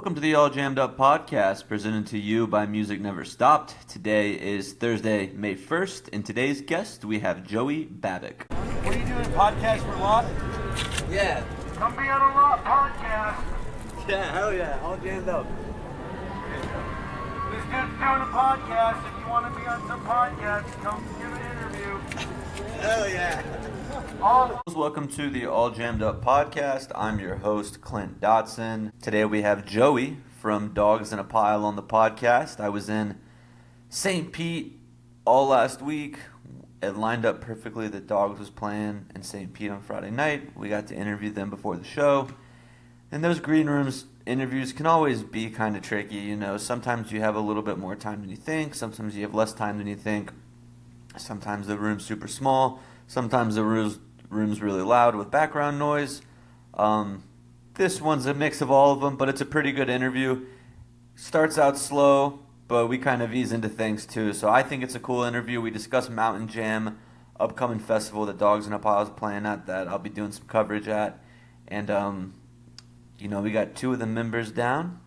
Welcome to the All Jammed Up podcast, presented to you by Music Never Stopped. Today is Thursday, May 1st, and today's guest, we have Joey Babick. What are you doing, podcast for Lot? Yeah. Come be on a Lot podcast. Yeah, hell yeah, All Jammed Up. This dude's doing a podcast. If you want to be on some podcast, come give an interview. Hell yeah. Welcome to the All Jammed Up podcast. I'm your host, Clint Dotson. Today we have Joey from Dogs in a Pile on the podcast. I was in St. Pete all last week. It lined up perfectly that Dogs was playing in St. Pete on Friday night. We got to interview them before the show. And those green rooms interviews can always be kind of tricky. You know, sometimes you have a little bit more time than you think. Sometimes you have less time than you think. Sometimes the room's super small. Sometimes the room's really loud with background noise. This one's a mix of all of them, but it's a pretty good interview. Starts out slow, but we kind of ease into things too. So I think it's a cool interview. We discuss Mountain Jam, upcoming festival that Dogs in a Pile is playing at, that I'll be doing some coverage at. And, we got two of the members down.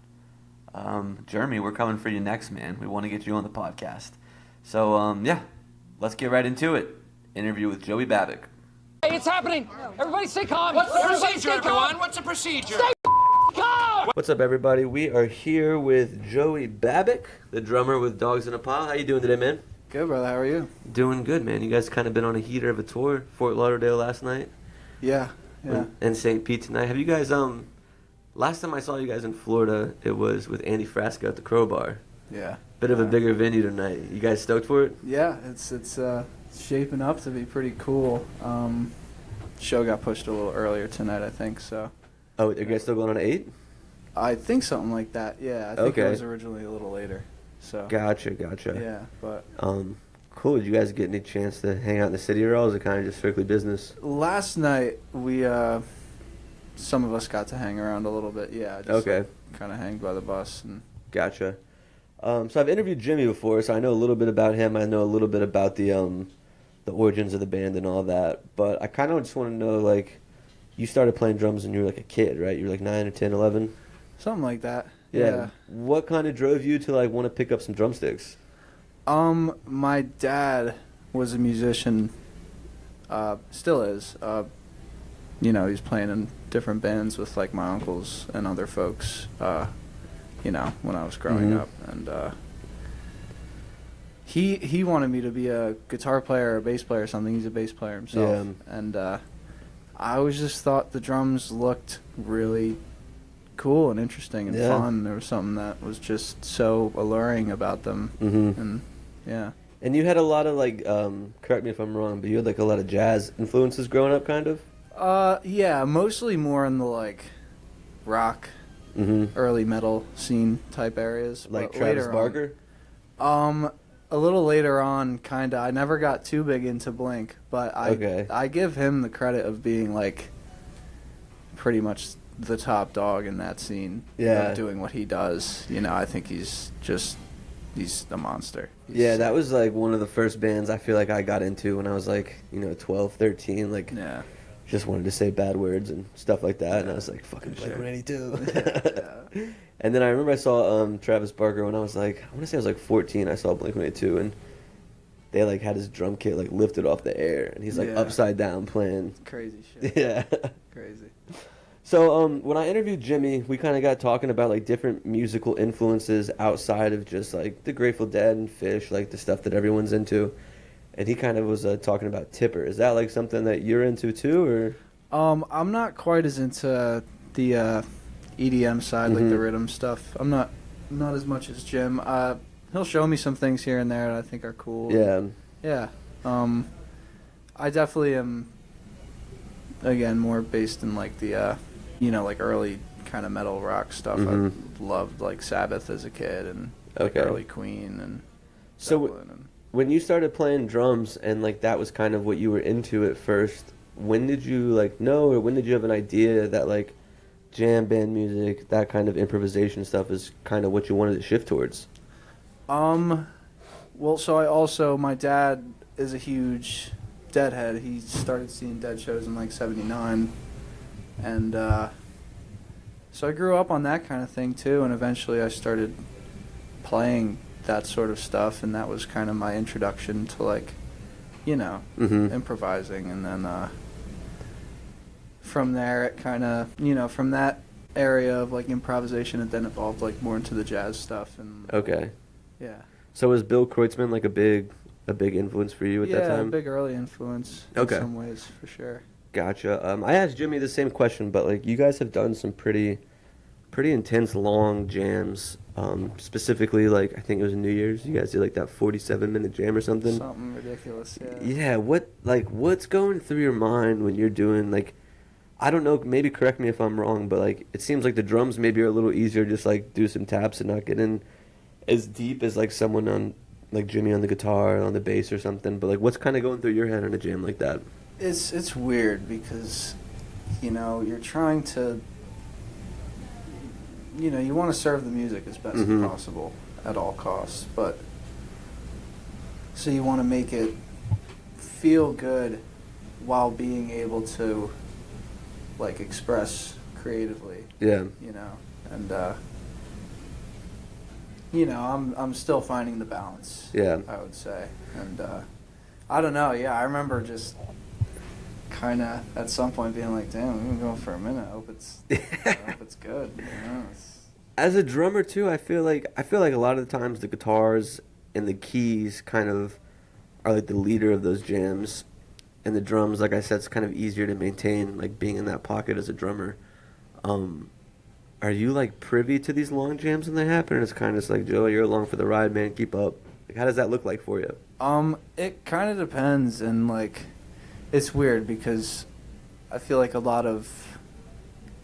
Jeremy, we're coming for you next, man. We want to get you on the podcast. So, let's get right into it. Interview with Joey Babick. Hey, it's happening. Everybody stay calm. What's the procedure, everyone? What's the procedure? Stay calm. What's up, everybody? We are here with Joey Babick, the drummer with Dogs in a Pile. How you doing today, man? Good, brother. How are you? Doing good, man. You guys kind of been on a heater of a tour. Fort Lauderdale last night. Yeah. And St. Pete tonight. Have you guys, last time I saw you guys in Florida, it was with Andy Frasca at the Crowbar. Yeah. Bit of a bigger venue tonight. You guys stoked for it? Yeah, it's shaping up to be pretty cool. Show got pushed a little earlier tonight, I think, so. Oh, are you guys still going on at 8? I think something like that, yeah. I think Okay. it was originally a little later, so. Gotcha. Yeah, but. Cool. Did you guys get any chance to hang out in the city at all? Or is it kind of just strictly business? Last night, we, some of us got to hang around a little bit, yeah. Just Okay. Kind of hang by the bus and. Gotcha. So I've interviewed Jimmy before, so I know a little bit about him. I know a little bit about the origins of the band and all that. But I kind of just want to know, like, you started playing drums when you were like a kid, right? You were like 9 or 10, 11? Something like that. Yeah. What kind of drove you to like want to pick up some drumsticks? My dad was a musician, still is. He's playing in different bands with like my uncles and other folks, when I was growing up. And he wanted me to be a guitar player or a bass player or something. He's a bass player himself. Yeah. And I always just thought the drums looked really cool and interesting and fun. There was something that was just so alluring about them. And yeah. And you had a lot of like, correct me if I'm wrong, but you had like a lot of jazz influences growing up, kind of? Yeah, mostly more in the like rock, early metal scene type areas. Like But Travis later Barker? A little later on, kinda. I never got too big into Blink, but I give him the credit of being like pretty much the top dog in that scene. Yeah. Of doing what he does. I think he's a monster. That was like one of the first bands I feel like I got into when I was like, 12, 13, like just wanted to say bad words and stuff like that, and I was like, fucking Blink-182. And then I remember I saw Travis Barker when I was like, I want to say I was like 14, I saw Blink-182, and they like had his drum kit like lifted off the air, and he's like upside down playing. Crazy shit. Yeah. Crazy. So when I interviewed Jimmy, we kind of got talking about like different musical influences outside of just like the Grateful Dead and Fish, like the stuff that everyone's into. And he kind of was talking about Tipper. Is that like something that you're into too, or? I'm not quite as into the EDM side, like the rhythm stuff. I'm not as much as Jim. He'll show me some things here and there that I think are cool. Yeah. Yeah. I definitely am. Again, more based in like the like early kind of metal rock stuff. I loved like Sabbath as a kid and like early Queen and Zeppelin and when you started playing drums and like that was kind of what you were into at first, when did you like know, or when did you have an idea that like jam band music, that kind of improvisation stuff is kind of what you wanted to shift towards? Well, so my dad is a huge Deadhead. He started seeing Dead shows in like '79, and So I grew up on that kind of thing too, and eventually I started playing that sort of stuff, and that was kind of my introduction to, like, you know, improvising. And then from there it kind of, you know, from that area of like improvisation, it then evolved like more into the jazz stuff. And Okay. yeah. So was Bill Kreutzmann like a big influence for you at that time? Yeah, a big early influence in some ways, for sure. Gotcha. I asked Jimmy the same question, but like you guys have done some pretty intense long jams. Specifically, like I think it was New Year's. You guys did like that 47-minute jam or something. Something ridiculous. Yeah. Yeah. What's going through your mind when you're doing, like, I don't know. Maybe correct me if I'm wrong, but like it seems like the drums maybe are a little easier, just like do some taps and not get in as deep as like someone on like Jimmy on the guitar, on the bass or something. But like, what's kind of going through your head on a jam like that? It's weird because, you know, you're trying to, you know, you want to serve the music as best as possible at all costs, but so you want to make it feel good while being able to like express creatively. Yeah. You know, and you know, I'm still finding the balance. Yeah. I would say, and I don't know. Yeah, I remember just kind of at some point being like, "Damn, we've been going for a minute. I hope it's good." You know, As a drummer too, I feel like a lot of the times the guitars and the keys kind of are like the leader of those jams, and the drums, like I said, it's kind of easier to maintain, like being in that pocket as a drummer. Are you like privy to these long jams when they happen, and it's kind of just like, Joe, you're along for the ride, man, keep up? Like, how does that look like for you? It kind of depends, and like, it's weird because I feel like a lot of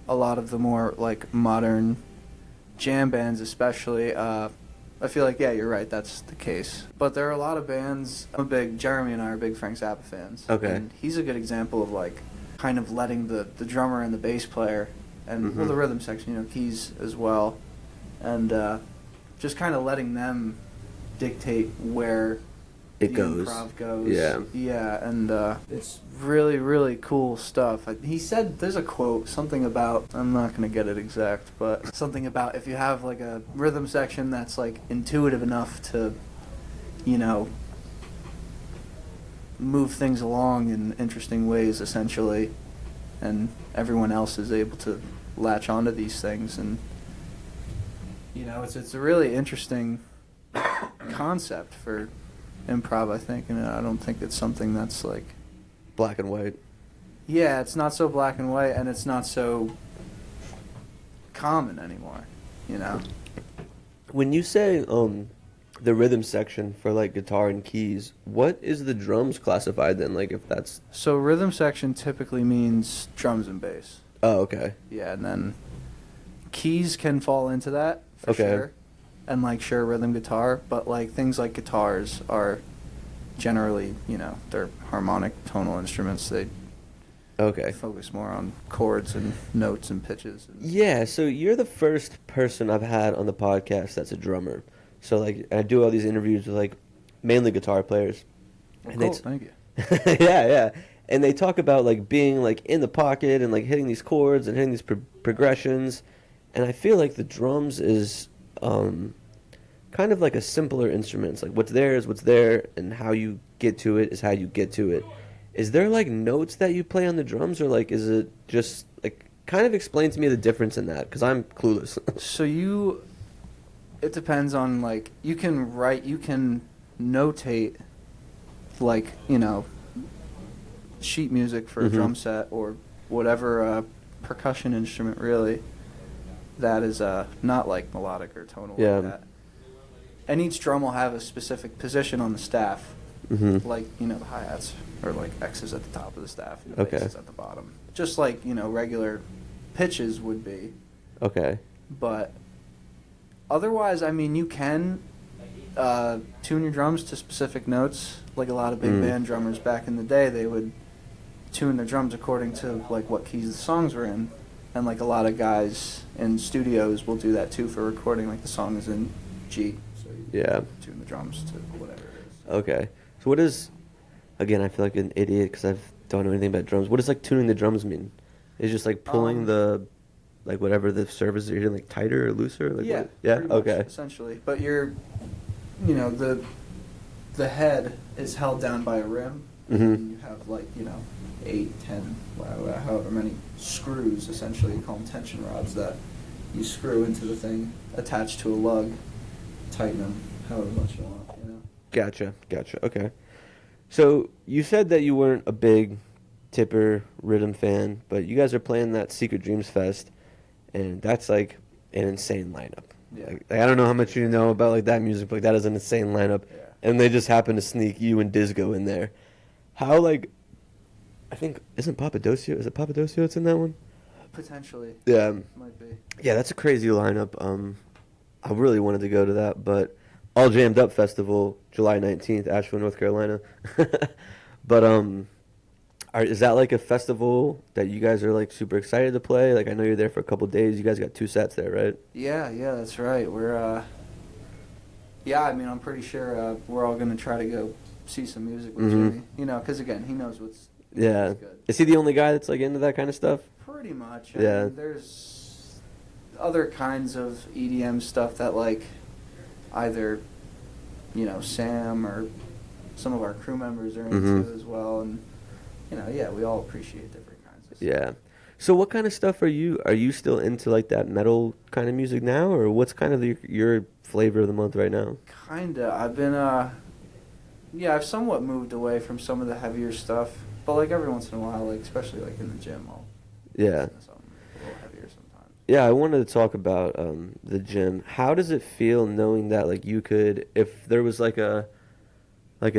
the more like modern jam bands, especially, I feel like, yeah, you're right, that's the case. But there are a lot of bands. Jeremy and I are big Frank Zappa fans. Okay. And he's a good example of like kind of letting the drummer and the bass player and well, the rhythm section, you know, keys as well, and just kind of letting them dictate where It the goes. improv goes. Yeah. Yeah, and it's really, really cool stuff. He said, there's a quote, something about, I'm not going to get it exact, but something about if you have like a rhythm section that's like intuitive enough to, you know, move things along in interesting ways, essentially, and everyone else is able to latch onto these things, and, you know, it's a really interesting concept for improv, I think, and I don't think it's something that's like Black and white. Yeah, it's not so black and white, and it's not so common anymore, you know. When you say the rhythm section for like guitar and keys, what is the drums classified then? Like, if that's So rhythm section typically means drums and bass. Oh, okay. Yeah, and then keys can fall into that for sure, and like rhythm guitar, but like things like guitars are generally, you know, they're harmonic tonal instruments. They focus more on chords and notes and pitches. Yeah, so you're the first person I've had on the podcast that's a drummer. So like I do all these interviews with like mainly guitar players. Well, cool, thank you. yeah. And they talk about like being like in the pocket and like hitting these chords and hitting these progressions, and I feel like the drums is kind of like a simpler instrument. It's like what's there is what's there, and how you get to it is how you get to it. Is there like notes that you play on the drums, or like is it just like kind of explain to me the difference in that, because I'm clueless. So it depends on like you can notate like, you know, sheet music for a drum set or whatever percussion instrument really that is not like melodic or tonal like that. And each drum will have a specific position on the staff, like, you know, the hi-hats or like X's at the top of the staff and the basses at the bottom, just like, you know, regular pitches would be. Okay. But otherwise, I mean, you can tune your drums to specific notes. Like a lot of big band drummers back in the day, they would tune their drums according to like what keys the songs were in, and like a lot of guys in studios will do that too for recording. Like the song is in G, so you tune the drums to whatever it is. Okay, so what is? Again, I feel like an idiot because I don't know anything about drums. What does like tuning the drums mean? It's just like pulling the like whatever the surface you're hitting, like tighter or looser? Like Yeah. what? Yeah. pretty much, Okay. essentially, but the head is held down by a rim, and you have like 8, 10, however many screws. Essentially, you call them tension rods that you screw into the thing, attached to a lug, tighten them however much you want. Gotcha. Okay. So you said that you weren't a big Tipper rhythm fan, but you guys are playing that Secret Dreams Fest, and that's like an insane lineup. Yeah. Like, I don't know how much you know about like that music, but that is an insane lineup. Yeah. And they just happen to sneak you and Disco in there. How like, I think isn't Papadosio? Is it Papadosio that's in that one? Potentially. Yeah. Might be. Yeah, that's a crazy lineup. I really wanted to go to that, but All Jammed Up Festival, July 19th, Asheville, North Carolina. But is that like a festival that you guys are like super excited to play? Like I know you're there for a couple days. You guys got 2 sets there, right? Yeah, that's right. We're I mean, I'm pretty sure we're all gonna try to go see some music with Jimmy. Because again, he knows what's Yeah. good. Is he the only guy that's like into that kind of stuff? Pretty much. Yeah. I mean, there's other kinds of EDM stuff that like either Sam or some of our crew members are into as well, and we all appreciate different kinds of stuff. Yeah. So what kind of stuff are you still into like that metal kind of music now, or what's kind of your flavor of the month right now? Kinda. I've been I've somewhat moved away from some of the heavier stuff, but like every once in a while, like especially like in the gym, I'll Yeah. listen to something a little heavier sometimes. Yeah, I wanted to talk about the gym. How does it feel knowing that like you could, if there was like a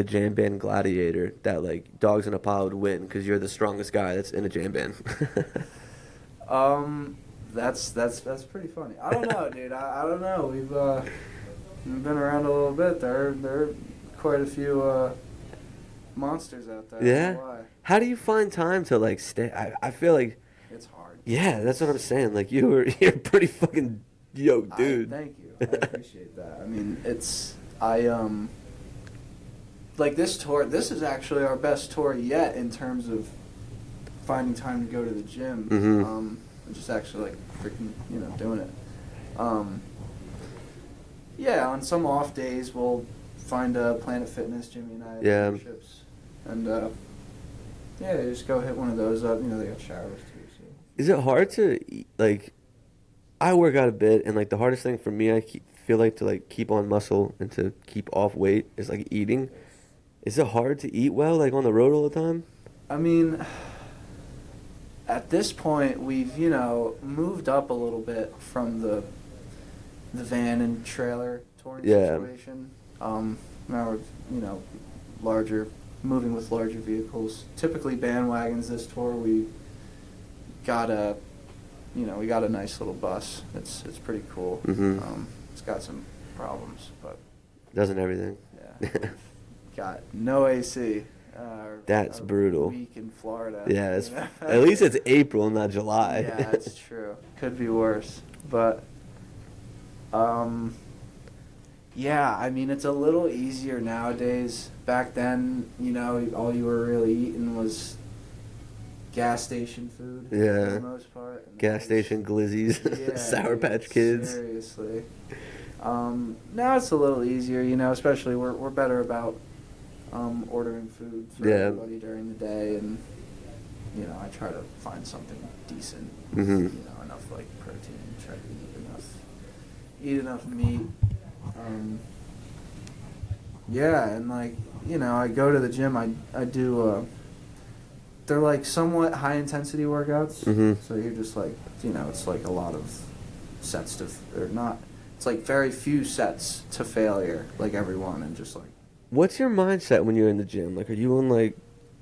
jam band gladiator, that like Dogs in a Pile would win because you're the strongest guy that's in a jam band? That's pretty funny. I don't know, dude. I don't know. We've been around a little bit. There are quite a few monsters out there. Yeah. I don't know why. How do you find time to like stay? I feel like. It's hard. Yeah, that's what I'm saying. Like you're pretty fucking yoked, dude. Thank you. I appreciate that. I mean, like this tour. This is actually our best tour yet in terms of finding time to go to the gym. Mhm. And just actually like freaking doing it. On some off days we'll find a Planet Fitness. Jimmy and I have memberships, and just go hit one of those up. They got showers too. So. Is it hard to like? I work out a bit, and like the hardest thing for me, feel like to like keep on muscle and to keep off weight is like eating. Is it hard to eat well, like on the road all the time? I mean, at this point, we've moved up a little bit from the van and trailer touring situation. Now we're moving with larger vehicles. Typically bandwagons. This tour we got a nice little bus. It's pretty cool. It's got some problems, but Doesn't everything? yeah. Got no AC. That's brutal. Week in Florida. Yeah, at least it's April, not July. Yeah, that's true. Could be worse, but I mean it's a little easier nowadays. Back then, all you were really eating was gas station food. Yeah. For the most part. And Gas station glizzies, Yeah, Sour dude, Patch Kids. Seriously. Now it's a little easier, especially we're better about ordering food for everybody during the day, and I try to find something decent. Enough like protein, try to eat enough meat. And like I go to the gym. I do. They're like somewhat high intensity workouts. So you're just like it's like a lot of sets or not. It's like very few sets to failure, like everyone, and just like. What's your mindset when you're in the gym? Like, are you on like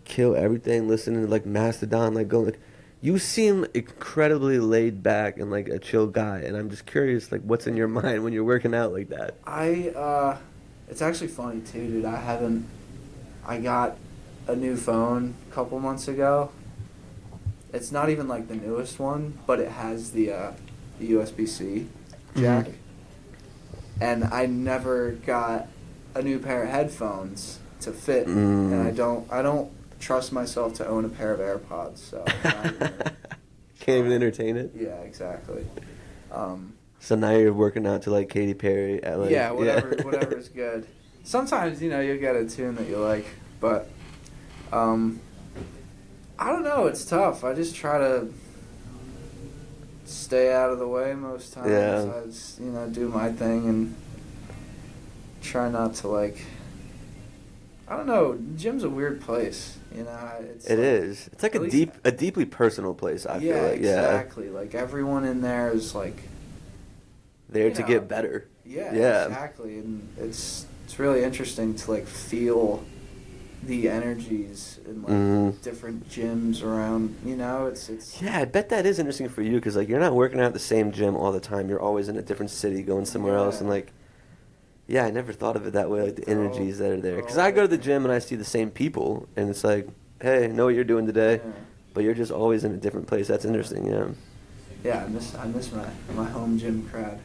kill everything, listening to like Mastodon, like going like? You seem incredibly laid back and like a chill guy, and I'm just curious, like, what's in your mind when you're working out like that? It's actually funny too, dude. I got a new phone a couple months ago. It's not even like the newest one, but it has the USB-C jack. And I never got a new pair of headphones to fit, and I don't trust myself to own a pair of AirPods, so I'm not gonna Can't even entertain it. Yeah, exactly. So now you're working out to like Katy Perry at like whatever's good. Sometimes you'll get a tune that you like, but I don't know. It's tough. I just try to stay out of the way most times. Yeah. I just do my thing and try not to like. I don't know. Gym's a weird place. It's It's like a deeply personal place. I feel like. Exactly. Like everyone in there is like there to get better. Yeah. Yeah. Exactly. And it's really interesting to like feel the energies in like different gyms around. It's. Yeah, I bet that is interesting for you because like you're not working out at the same gym all the time. You're always in a different city, going somewhere else, and like. Yeah, I never thought of it that way, like the energies that are there. Because I go to the gym and I see the same people, and it's like, hey, know what you're doing today, but you're just always in a different place. That's interesting, yeah. Yeah, I miss my home gym crowd.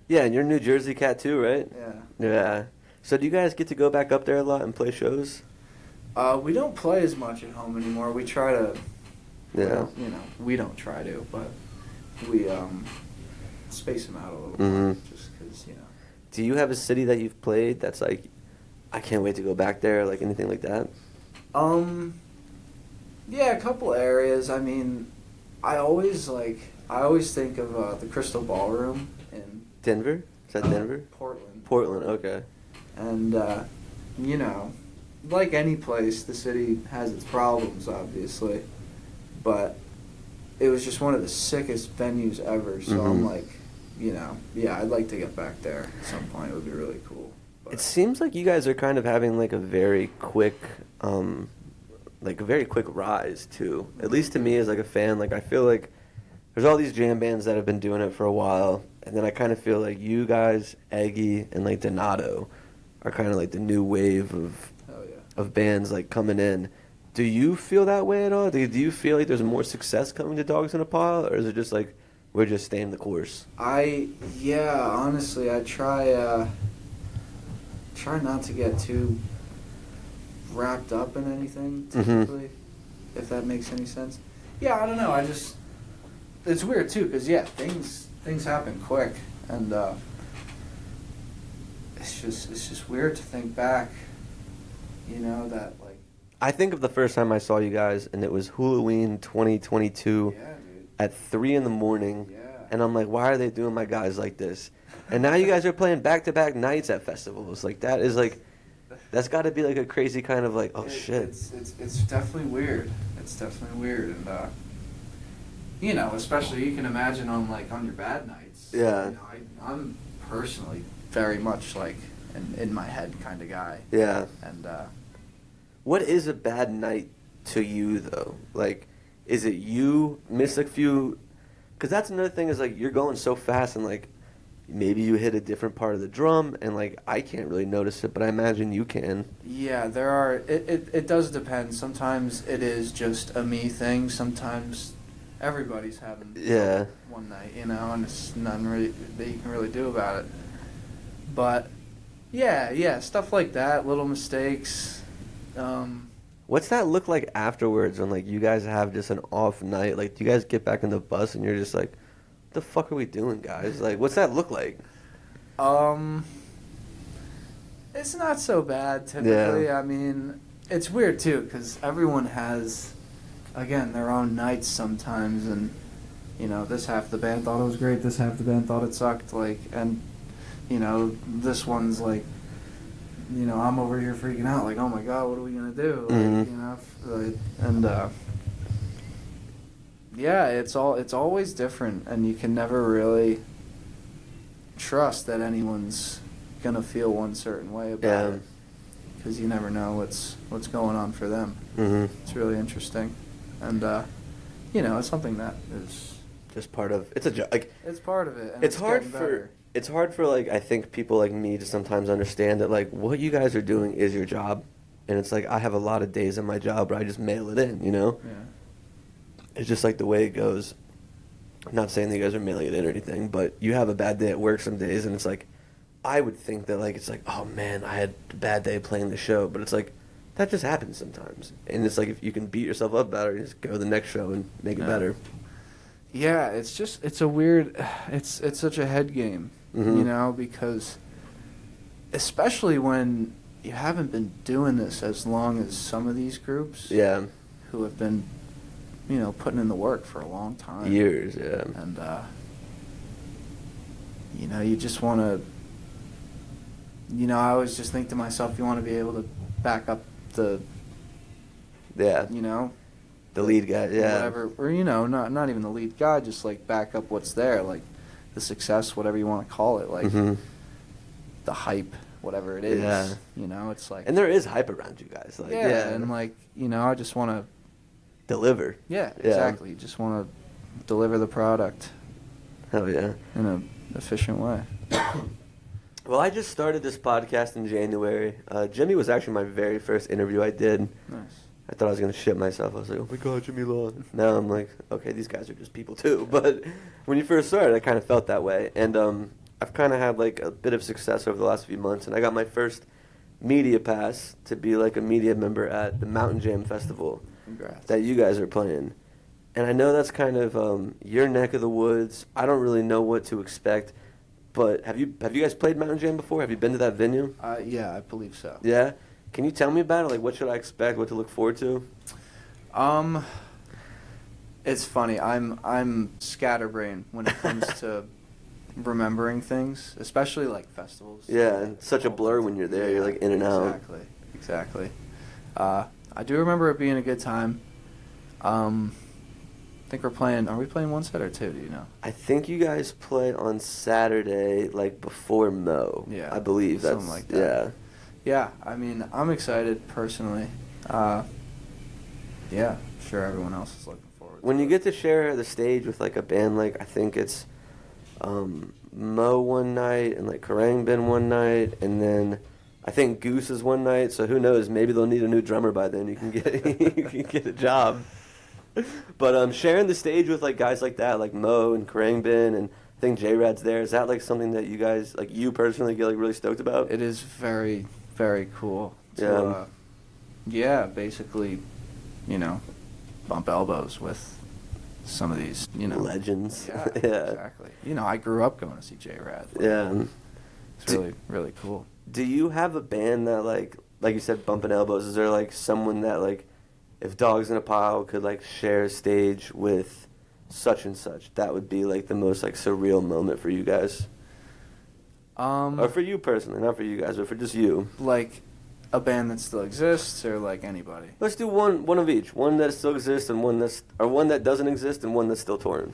Yeah, and you're a New Jersey cat too, right? Yeah. Yeah. So do you guys get to go back up there a lot and play shows? We don't play as much at home anymore. We try to. Yeah. We don't try to, but we space them out a little more, just because Do you have a city that you've played that's like, I can't wait to go back there, like anything like that? Yeah, a couple areas. I mean, I always think of the Crystal Ballroom in Denver? Is that Denver? Portland. Portland, okay. And like any place, the city has its problems, obviously, but it was just one of the sickest venues ever. So I'm like. I'd like to get back there at some point. It would be really cool. But. It seems like you guys are kind of having like a very quick rise too. At least to me as like a fan, like I feel like there's all these jam bands that have been doing it for a while, and then I kind of feel like you guys, Eggy, and like Donato are kind of like the new wave of bands like coming in. Do you feel that way at all? Do you feel like there's more success coming to Dogs in a Pile, or is it just like we're just staying the course? Honestly, I try not to get too wrapped up in anything, typically, if that makes any sense. Yeah, I don't know, it's weird, too, because, things happen quick, and, it's just weird to think back, that, like... I think of the first time I saw you guys, and it was Halloween 2022. Yeah, dude. At 3 in the morning, Yeah. and I'm like, why are they doing my guys like this? And now you guys are playing back-to-back nights at festivals. Like, that is like, that's got to be like a crazy kind of like, shit. It's definitely weird. It's definitely weird, and especially you can imagine on your bad nights. Yeah. I'm personally very much like in my head kind of guy. Yeah. And what is a bad night to you though? Like. Is it you miss a few? Because that's another thing is like you're going so fast and like maybe you hit a different part of the drum and like I can't really notice it, but I imagine you can. Yeah, there are. It does depend. Sometimes it is just a me thing. Sometimes everybody's having one night, and it's nothing really that you can really do about it. But yeah, stuff like that, little mistakes. What's that look like afterwards when, like, you guys have just an off night? Like, do you guys get back in the bus and you're just like, what the fuck are we doing, guys? Like, what's that look like? It's not so bad, typically. Yeah. I mean, it's weird, too, because everyone has, again, their own nights sometimes, and, this half the band thought it was great, this half the band thought it sucked, like, and, this one's like, I'm over here freaking out, like, oh my god, what are we gonna do? It's always different, and you can never really trust that anyone's gonna feel one certain way about it, because you never know what's going on for them. It's really interesting, and it's something that is just part of it's part of it. And it's hard for. It's hard for, like, I think people like me to sometimes understand that, like, what you guys are doing is your job. And it's like, I have a lot of days in my job where I just mail it in, Yeah. It's just, like, the way it goes. I'm not saying that you guys are mailing it in or anything, but you have a bad day at work some days, and it's like, I would think that, like, it's like, oh, man, I had a bad day playing the show. But it's like, that just happens sometimes. And it's like, if you can beat yourself up about it, you just go to the next show and make it better. Yeah, it's a weird, it's such a head game, Mm-hmm. you know, because especially when you haven't been doing this as long as some of these groups Yeah. who have been, you know, putting in the work for a long time. Years, yeah. And, you know, you just want to, you know, I always just think to myself, you want to be able to back up the, Yeah. you know, The lead guy, yeah. whatever, or, you know, not even the lead guy, just like back up what's there, like the success, whatever you want to call it, like Mm-hmm. the hype, whatever it is. Yeah. You know, it's like, And there is hype around you guys. Like, yeah, and like, you know, I just want to, deliver. yeah, Yeah. exactly. You just want to deliver the product Hell yeah. in a efficient way. Well, I just started this podcast in January. Jimmy was actually my very first interview I did. Nice. I thought I was going to shit myself. I was like, oh my God, Jimmy Long. Now I'm like, okay, these guys are just people too. But when you first started, I kind of felt that way. And I've kind of had like a bit of success over the last few months. And I got my first media pass to be like a media member at the Mountain Jam Festival Congrats. that you guys are playing. And I know that's kind of your neck of the woods. I don't really know what to expect. But have you guys played Mountain Jam before? Have you been to that venue? Yeah, I believe so. Yeah? Can you tell me about it? Like, what should I expect? What to look forward to? It's funny. I'm scatterbrained when it comes to remembering things, especially like festivals. Yeah, and such a blur when you're there. You're like in and out. Exactly. I do remember it being a good time. I think we're playing. Are we playing one set or two? Do you know? I think you guys play on Saturday, like before Mo. Yeah, I believe that's something like that. Yeah, I mean, I'm excited personally. Yeah, sure everyone else is looking forward When to you it. get to share the stage with like a band, like I think it's Mo one night and like Karangbin one night, and then I think Goose is one night. So who knows? Maybe they'll need a new drummer by then. You can get you can get a job. But sharing the stage with like guys like that, like Mo and Karangbin, and I think J-Rad's there. Is that like something that you guys, like you personally, get like really stoked about? It is very, very cool. Yeah. Yeah, basically, you know, bump elbows with some of these, you know. Legends. Yeah, Yeah. exactly. You know, I grew up going to see J-Rad. Yeah. It's really, really cool. Do you have a band that like you said, bumping elbows? Is there like someone that like, if Dogs in a Pile could like share a stage with such and such, that would be like the most like surreal moment for you guys? Or for you personally, not for you guys, but for just you. Like a band that still exists, or like anybody. Let's do one of each. One that still exists and one that doesn't exist and one that's still touring.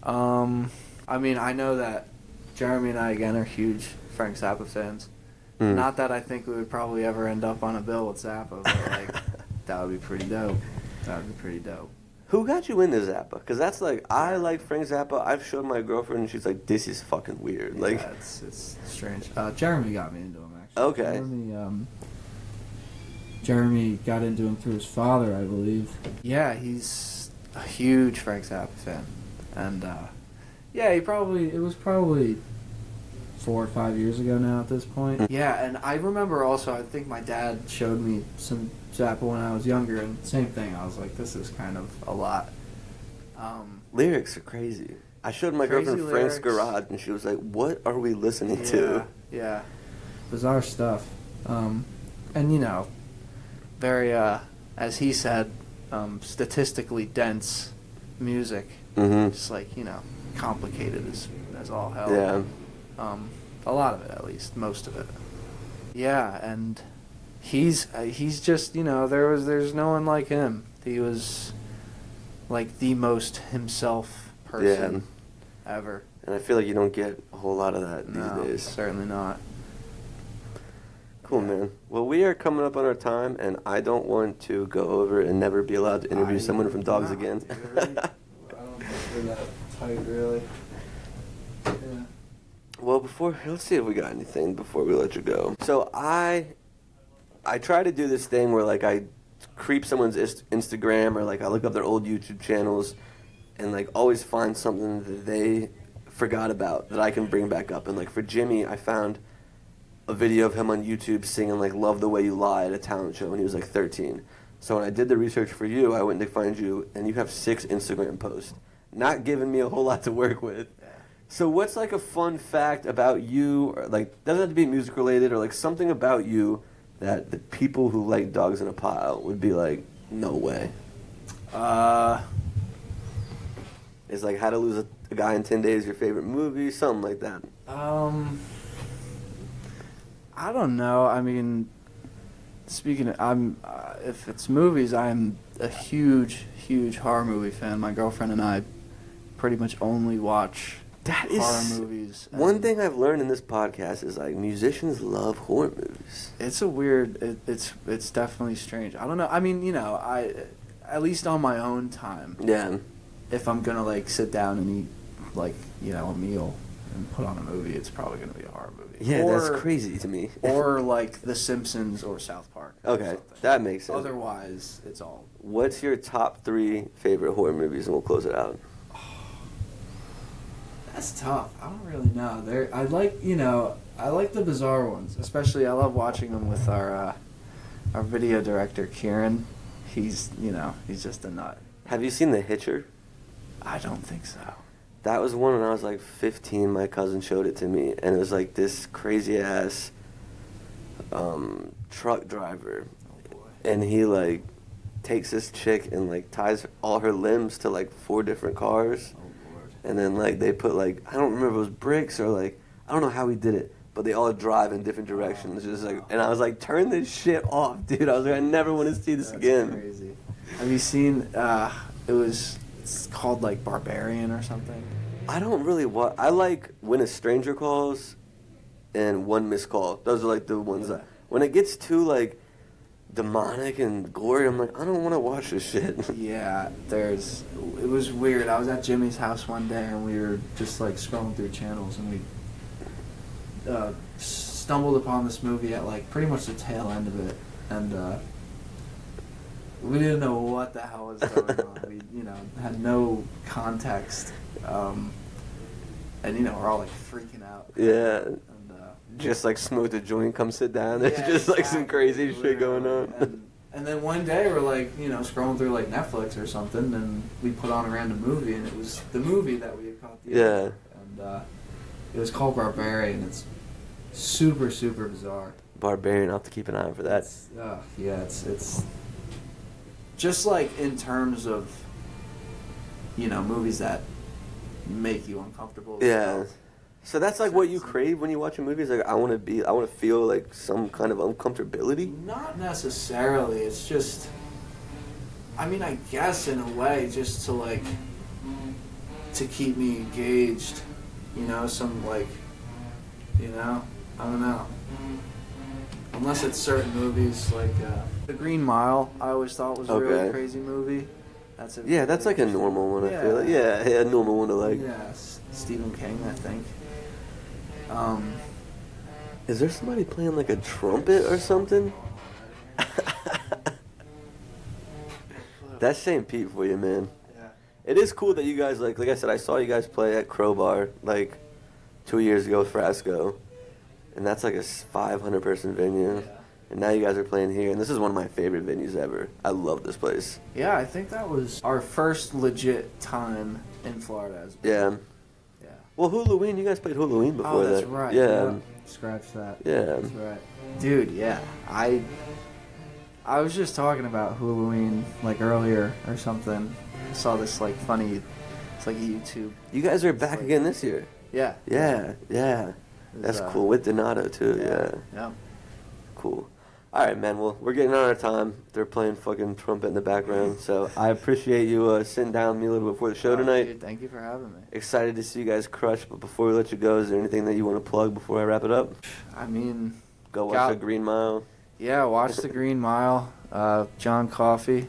I mean, I know that Jeremy and I again are huge Frank Zappa fans. Mm. Not that I think we would probably ever end up on a bill with Zappa, but like that would be pretty dope. That would be pretty dope. Who got you into Zappa? Because that's like, I like Frank Zappa. I've showed my girlfriend and she's like, this is fucking weird. Yeah, Like, it's strange. Jeremy got me into him actually. Okay. Jeremy got into him through his father, I believe. Yeah, he's a huge Frank Zappa fan, and yeah, it was probably 4 or 5 years ago now at this point. Yeah, and I remember also, I think my dad showed me some Zappa when I was younger, and same thing. I was like, this is kind of a lot. lyrics are crazy. I showed my Crazy girlfriend Frank's lyrics. Garage and she was like, what are we listening to? Yeah, bizarre stuff. And you know, very, as he said, statistically dense music. Mm-hmm. Just like, you know, complicated as all hell. Yeah. A lot of it, at least, most of it. Yeah, and he's just, you know, there's no one like him. He was like the most himself person ever. And I feel like you don't get a whole lot of that No, these days. certainly not. Cool, man. Well, we are coming up on our time, and I don't want to go over and never be allowed to interview someone from Dogs again. I don't think we're that tight, really. Yeah. Well, let's see if we got anything before we let you go. So I try to do this thing where like I creep someone's Instagram or like I look up their old YouTube channels and like always find something that they forgot about that I can bring back up. And like for Jimmy, I found a video of him on YouTube singing like "Love the Way You Lie" at a talent show when he was like 13. So when I did the research for you, I went to find you, and you have 6 Instagram posts. not giving me a whole lot to work with. Yeah. So what's like a fun fact about you, or like doesn't have to be music related, or like something about you that the people who like Dogs in a Pile would be like, no way. Is like How to Lose a Guy in 10 Days your favorite movie, something like that. I don't know. I mean, speaking of, if it's movies, I'm a huge horror movie fan. My girlfriend and I pretty much only watch horror movies. One thing I've learned in this podcast is like musicians love horror movies. It's a weird. It's definitely strange. I don't know. I mean, you know, at least on my own time. Yeah. If I'm gonna like sit down and eat like, you know, a meal and put on a movie, it's probably gonna be a horror movie. Yeah, that's crazy to me. Or like The Simpsons or South Park. Okay, that makes sense. Otherwise, it's all. What's your top 3 favorite horror movies, and we'll close it out. That's tough. I don't really know. I like the bizarre ones. Especially, I love watching them with our video director Kieran. He's just a nut. Have you seen The Hitcher? I don't think so. That was one when I was like 15. My cousin showed it to me, and it was like this crazy ass truck driver, and he like takes this chick and like ties all her limbs to like 4 different cars, and then like they put like, I don't remember if it was bricks or like, I don't know how he did it, but they all drive in different directions, just like, and I was like, turn this shit off, dude. I was like, I never want to see this again. Crazy. Have you seen? It's called like Barbarian or something. I don't really watch. I like When a Stranger Calls and One Missed Call. Those are like the ones that, when it gets too like demonic and gory, I'm like, I don't want to watch this shit. Yeah, it was weird. I was at Jimmy's house one day and we were just like scrolling through channels and we stumbled upon this movie at like pretty much the tail end of it, and we didn't know what the hell was going on. We, had no context, and we're all like freaking out. Yeah. And, just like smoke the joint, come sit down. There's just like some crazy shit going on. And then one day we're like, scrolling through like Netflix or something, and we put on a random movie, and it was the movie that we had caught. And it was called Barbarian. It's super, super bizarre. Barbarian. I'll have to keep an eye out for that. It's just like in terms of, movies that make you uncomfortable. Yeah. So that's like what you crave when you watch a movie? Is like, I want to feel like some kind of uncomfortability? Not necessarily. It's just, I guess in a way, just to like, to keep me engaged, some like, I don't know. Unless it's certain movies like The Green Mile, I always thought was a really crazy movie. That's like a normal one. I feel like a normal one to like. Yeah, Stephen King, I think. Is there somebody playing like a trumpet or something? That's St. Pete for you, man. Yeah. It is cool that you guys like I said, I saw you guys play at Crowbar like 2 years ago with Frasco, and that's like a 500-person venue. Yeah. And now you guys are playing here, and this is one of my favorite venues ever. I love this place. Yeah, I think that was our first legit time in Florida. Yeah. Well, Halloween, you guys played Halloween before that. Oh, that's right. Yeah. Scratch that. Yeah. That's right. Dude, yeah. I was just talking about Halloween like earlier or something. I saw this like funny, it's like a YouTube. You guys are back again this year. Yeah. Yeah. That's cool. With Donato too, Yeah. Cool. All right, man. Well, we're getting on our time. They're playing fucking trumpet in the background. So I appreciate you sitting down with me a little bit before the show tonight. Dude, thank you for having me. Excited to see you guys crush. But before we let you go, is there anything that you want to plug before I wrap it up? Go watch The Green Mile. Yeah, watch The Green Mile. John Coffey.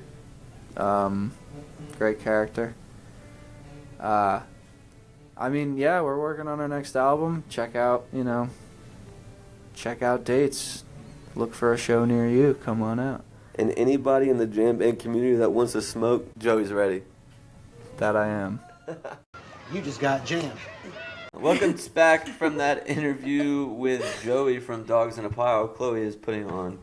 Great character. We're working on our next album. Check out dates. Look for a show near you. Come on out. And anybody in the jam band community that wants to smoke, Joey's ready. That I am. You just got jammed. Welcome back from that interview with Joey from Dogs in a Pile. Chloe is putting on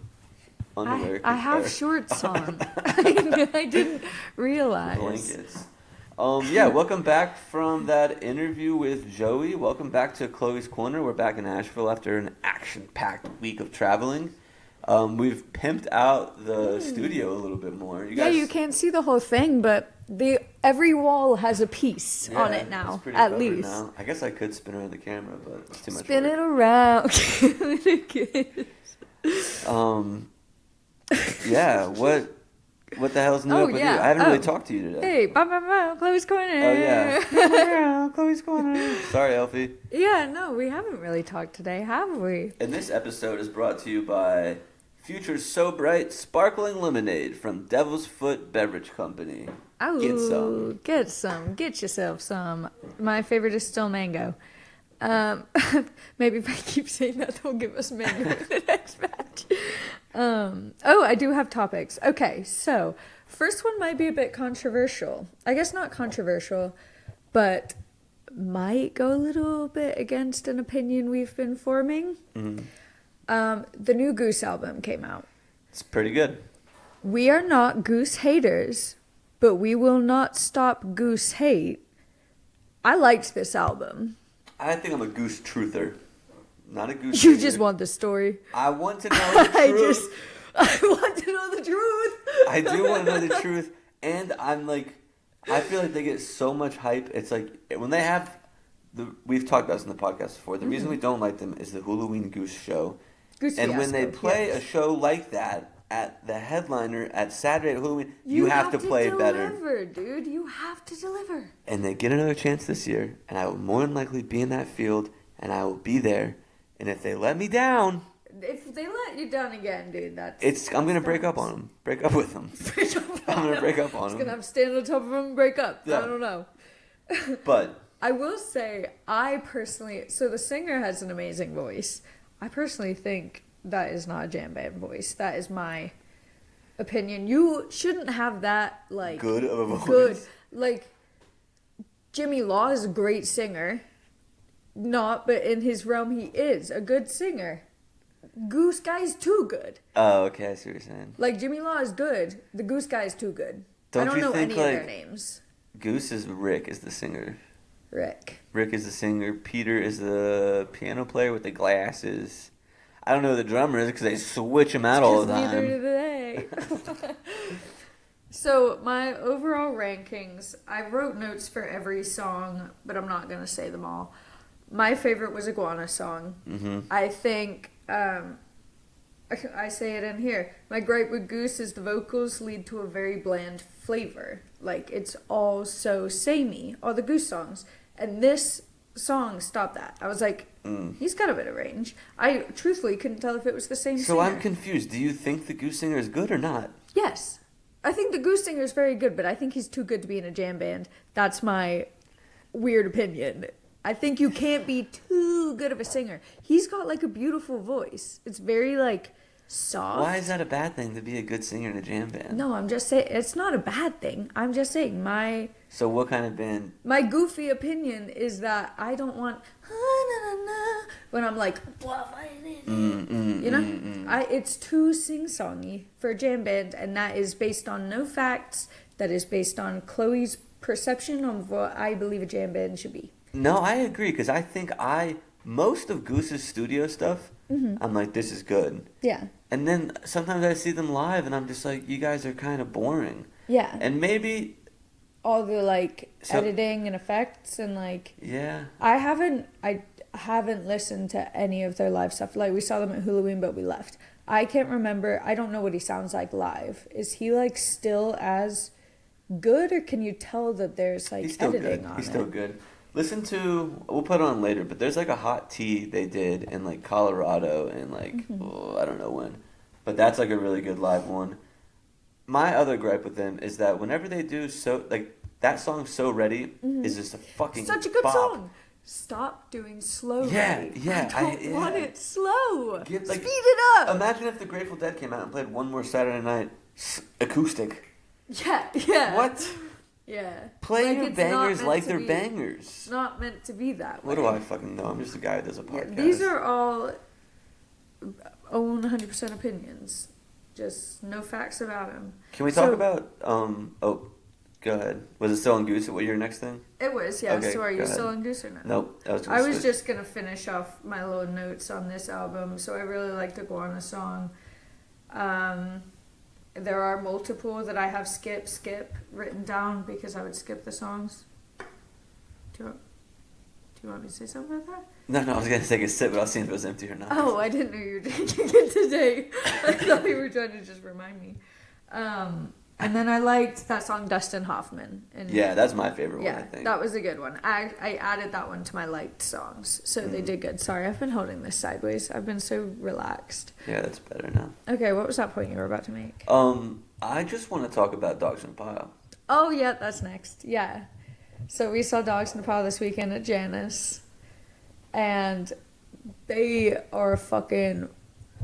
underwear. I have shorts on. I didn't realize. Blankets. Welcome back from that interview with Joey. Welcome back to Chloe's Corner. We're back in Nashville after an action-packed week of traveling. We've pimped out the studio a little bit more. You can't see the whole thing, but every wall has a piece on it now, at least. Now. I guess I could spin around the camera, but it's too much Spin work. it around. What the hell's new up with you? I haven't really talked to you today. Hey, Chloe's Corner. Oh, yeah. Chloe's Corner. Sorry, Elfie. Yeah, no, we haven't really talked today, have we? And this episode is brought to you by Future's So Bright Sparkling Lemonade from Devil's Foot Beverage Company. Oh, Get some. Get yourself some. My favorite is still mango. Maybe if I keep saying that, they'll give us mango in the next batch. I do have topics. Okay, so first one might be a bit controversial. I guess not controversial, but might go a little bit against an opinion we've been forming. Mm-hmm. The new Goose album came out. It's pretty good. We are not Goose haters, but we will not stop Goose hate. I liked this album. I think I'm a Goose truther, not a Goose You hater. just want the story. I want to know the truth. I want to know the truth. I do want to know the truth, and I feel like they get so much hype. It's like when they have we've talked about this in the podcast before. The reason we don't like them is the Halloween Goose show. Goose and fiasco, when they play a show like that at the headliner at Saturday at Halloween, you have to play better. Deliver, dude. You have to deliver. And they get another chance this year, and I will more than likely be in that field, and I will be there. And if they let me down, if they let you down again, dude, I'm gonna break up on them. Break up with them. I'm gonna break up on them. Just gonna have to stand on top of them and break up. Yeah. I don't know. But I will say, so the singer has an amazing voice. I personally think that is not a jam band voice. That is my opinion. You shouldn't have that, good of a voice. Good. Jimmy Law is a great singer. But in his realm, he is a good singer. Goose Guy's too good. Oh, okay, I see what you're saying. Jimmy Law is good. The Goose Guy is too good. Don't I don't you know think, any of their names. Rick is the singer. Rick is the singer. Peter is the piano player with the glasses. I don't know who the drummer is because they switch him out all the time. Neither do they. So my overall rankings, I wrote notes for every song, but I'm not going to say them all. My favorite was Iguana Song. Mm-hmm. I think, I say it in here, my gripe with Goose is the vocals lead to a very bland flavor. It's all so samey, all the Goose songs. And this song stopped that. I was like, he's got a bit of range. I truthfully couldn't tell if it was the same singer. So I'm confused. Do you think the Goose singer is good or not? Yes. I think the Goose singer is very good, but I think he's too good to be in a jam band. That's my weird opinion. I think you can't be too good of a singer. He's got a beautiful voice. It's very soft. Why is that a bad thing to be a good singer in a jam band? No, I'm just saying it's not a bad thing. I'm just saying So what kind of band? My goofy opinion is that I don't want when I'm it's too sing-songy for a jam band, and that is based on no facts. That is based on Chloe's perception of what I believe a jam band should be. No, I agree, because I think most of Goose's studio stuff, I'm like, this is good. Yeah. And then sometimes I see them live, and I'm just like, you guys are kind of boring. Yeah. And maybe all the editing and effects and yeah. I haven't listened to any of their live stuff. We saw them at Halloween, but we left. I can't remember. I don't know what he sounds like live. Is he still as good, or can you tell that there's He's still editing good. on He's it? still good. Listen to, we'll put it on later, but there's a hot tea they did in Colorado and I don't know when, but that's a really good live one. My other gripe with them is that whenever they do that song "So Ready" is just a fucking such a good bop. song. Stop doing slow. Yeah, Ready. yeah. I don't want it slow. Speed it up. Imagine if the Grateful Dead came out and played One More Saturday Night acoustic. Yeah. What? Yeah. Play your bangers like they're bangers. It's not meant to be that way. What do I fucking know? I'm just a guy that does a podcast. Yeah, these are all own 100% opinions. Just no facts about them. Can we talk about Go ahead. Was it still on Goose? What your next thing? It was, yeah. Okay, So are go you ahead. still on Goose or no? Nope. I was just going to finish off my little notes on this album. So I really liked Iguana Song. There are multiple that I have skip written down because I would skip the songs. Do you want me to say something about that? No, I was going to take a sip, but I was seeing if it was empty or not. Oh, I didn't know you were drinking it today. I thought you were trying to just remind me. And then I liked that song Dustin Hoffman. And Yeah, that's my favorite one, I yeah, think. that was a good one. I added that one to my liked songs, so they did good. Sorry, I've been holding this sideways. I've been so relaxed. Yeah, that's better now. Okay, what was that point you were about to make? I just want to talk about Dogs in a Pile. Oh, yeah, that's next. Yeah. So we saw Dogs in a Pile this weekend at Jannus, and they are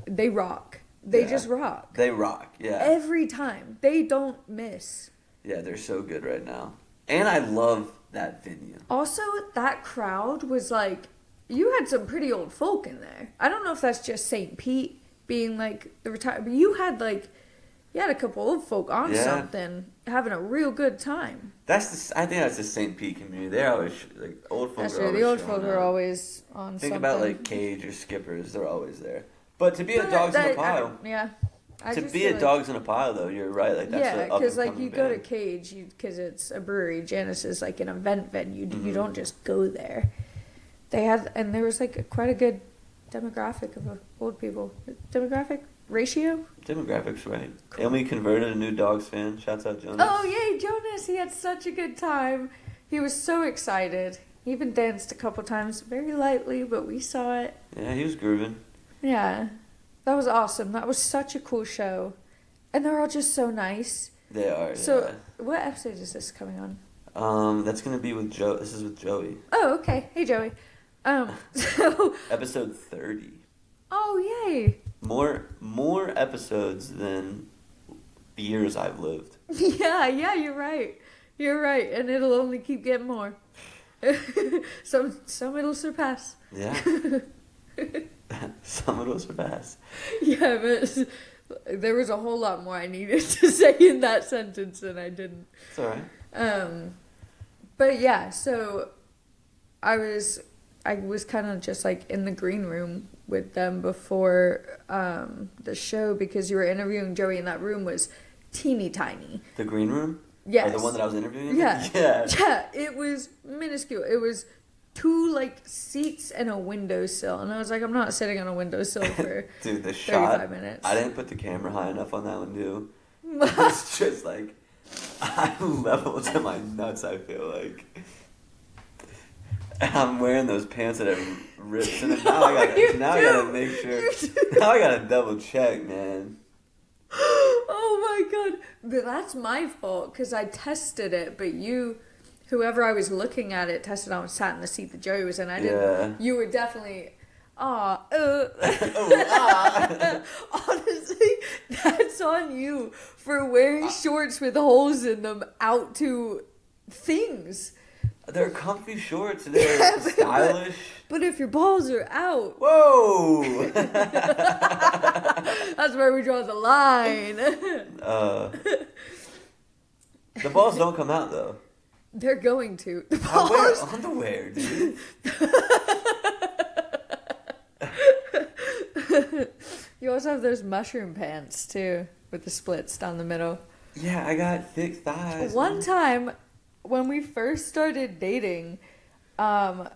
they rock. They just rock. They rock, yeah. Every time. They don't miss. Yeah, they're so good right now. And I love that venue. Also, that crowd was like, you had some pretty old folk in there. I don't know if that's just St. Pete being like the retired, but you had a couple old folk on something, having a real good time. I think that's the St. Pete community. They're always old folk. That's are true. always The old showing folk up. are always on Think something. about Cage or Skippers. They're always there. But to be a Dogs in a Pile. To be a Dogs in a Pile, though, you're right. That's yeah, because you go to Cage, because it's a brewery. Jannus is an event venue. You don't just go there. And there was quite a good demographic of old people. Demographic ratio. Demographics, right? Cool. And we converted a new Dogs fan. Shouts out Jannus. Oh yay, Jonas! He had such a good time. He was so excited. He even danced a couple times, very lightly, but we saw it. Yeah, he was grooving. Yeah, that was awesome. That was such a cool show. And they're all just so nice. They are, So, what episode is this coming on? That's going to be with Joe. This is with Joey. Oh, okay. Hey, Joey. So... Episode 30. Oh, yay. More episodes than the years I've lived. Yeah, you're right. You're right. And it'll only keep getting more. Some it'll surpass. Yeah. Some it'll surpass. Yeah, but there was a whole lot more I needed to say in that sentence and I didn't. It's all right. But yeah, so I was kind of just in the green room with them before the show because you were interviewing Joey and that room was teeny tiny. The green room? Yes. Or the one that I was interviewing in? Yeah. Yeah. Yeah, it was minuscule. It was 2 seats and a windowsill. And I was like, I'm not sitting on a windowsill for Dude, the 35 shot, minutes. I didn't put the camera high enough on that one, too. It's just I'm level to my nuts, I feel like. And I'm wearing those pants that have rips in it. Now I gotta make sure. Now I gotta double check, man. Oh my god. But that's my fault because I tested it, but whoever I was looking at it tested on sat in the seat that Joey was in. I didn't. Yeah. You were definitely. Honestly, that's on you for wearing shorts with holes in them out to things. They're comfy shorts. They're stylish. But if your balls are out, Whoa! that's where we draw the line. The balls don't come out though. They're going to. The I wear balls. underwear, dude. You also have those mushroom pants too, with the splits down the middle. Yeah, I got thick thighs. One time, when we first started dating, I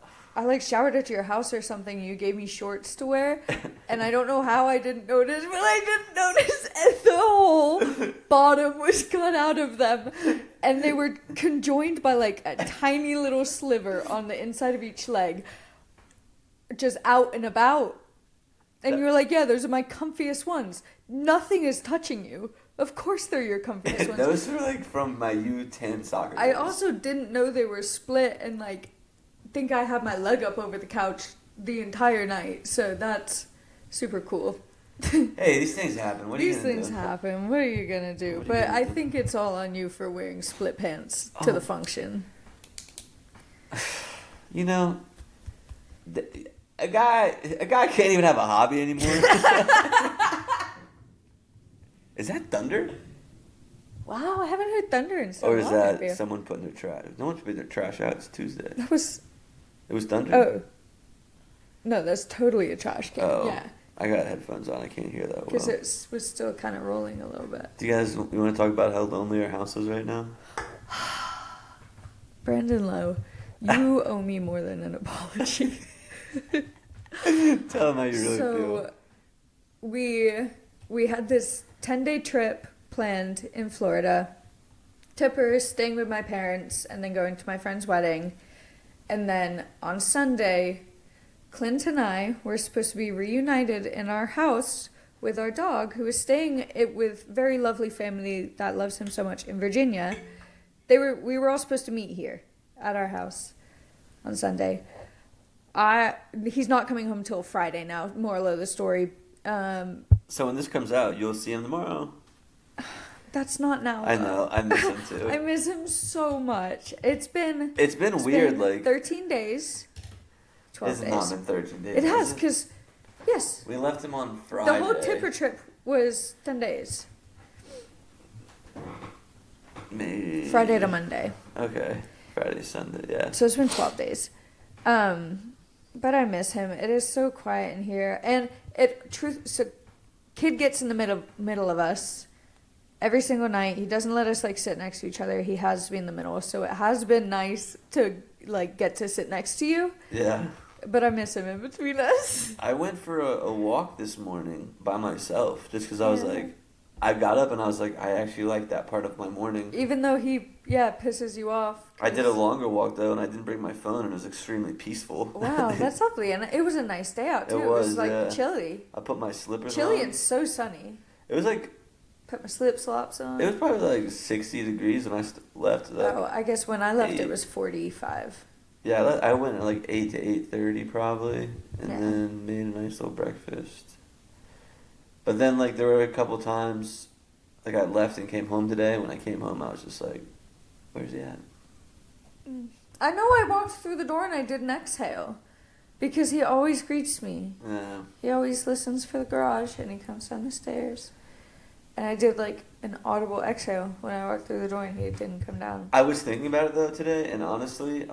showered at your house or something. You gave me shorts to wear, and I don't know how I didn't notice, but I didn't notice, and the whole bottom was cut out of them, and they were conjoined by a tiny little sliver on the inside of each leg, just out and about. And you were like, yeah, those are my comfiest ones. Nothing is touching you. Of course they're your comfiest ones. Those were from my U10 soccer I days. also didn't know they were split and think I had my leg up over the couch the entire night. So that's super cool. Hey, these things happen. What are you These gonna things do? happen. What are you going to do? What are you But gonna I do? think it's all on you for wearing split pants to the function. You know, a guy can't even have a hobby anymore. Is that thunder? Wow, I haven't heard thunder in so Or long. is that Maybe. someone putting their trash? No one's putting their trash out. It's Tuesday. That was. It was thunder? Oh. No, that's totally a trash can. Oh. Yeah. I got headphones on. I can't hear that well. Because it was still kind of rolling a little bit. Do you guys want to talk about how lonely our house is right now? Brandon Lowe, you owe me more than an apology. Tell them how you really feel. We had this 10-day trip planned in Florida. Tipper, staying with my parents, and then going to my friend's wedding. And then on Sunday, Clint and I were supposed to be reunited in our house with our dog, who was staying with very lovely family that loves him so much in Virginia. We were all supposed to meet here at our house on Sunday. He's not coming home till Friday now. Moral of the story. So when this comes out, you'll see him tomorrow. That's not now. I know. I miss him too. I miss him so much. It's been weird. Like 13 days. 12 it's days. not been 13 days. It has, because yes. We left him on Friday. The whole Tipper trip was 10 days. Maybe Friday to Monday. Okay. Friday, Sunday, yeah. So it's been 12 days. But I miss him. It is so quiet in here. And so kid gets in the middle of us every single night. He doesn't let us like sit next to each other. He has to be in the middle. So it has been nice to like get to sit next to you. Yeah. But I miss him in between us. I went for a walk this morning by myself just because I was like, I got up and I was like, I actually like that part of my morning. Even though he, pisses you off. I did a longer walk though, and I didn't bring my phone, and it was extremly peaceful. Wow, that's lovely, and it was a nice day out too. It was like chilly. I put my slippers chilly on. and so sunny. It was like. Put my slip slops on. It was probably like 60 degrees when I left. Like I guess when I left 8. it was 45. Yeah, I went at like 8 to 8:30 probably, and then made a nice little breakfast. But then like there were a couple times. Like I left and came home today. When I came home, I was just like, "Where's he at?" I know I walked through the door and I did an exhale, because he always greets me. Yeah. He always listens for the garage and he comes down the stairs, and I did like an audible exhale when I walked through the door and he didn't come down. I was thinking about it though today, and honestly,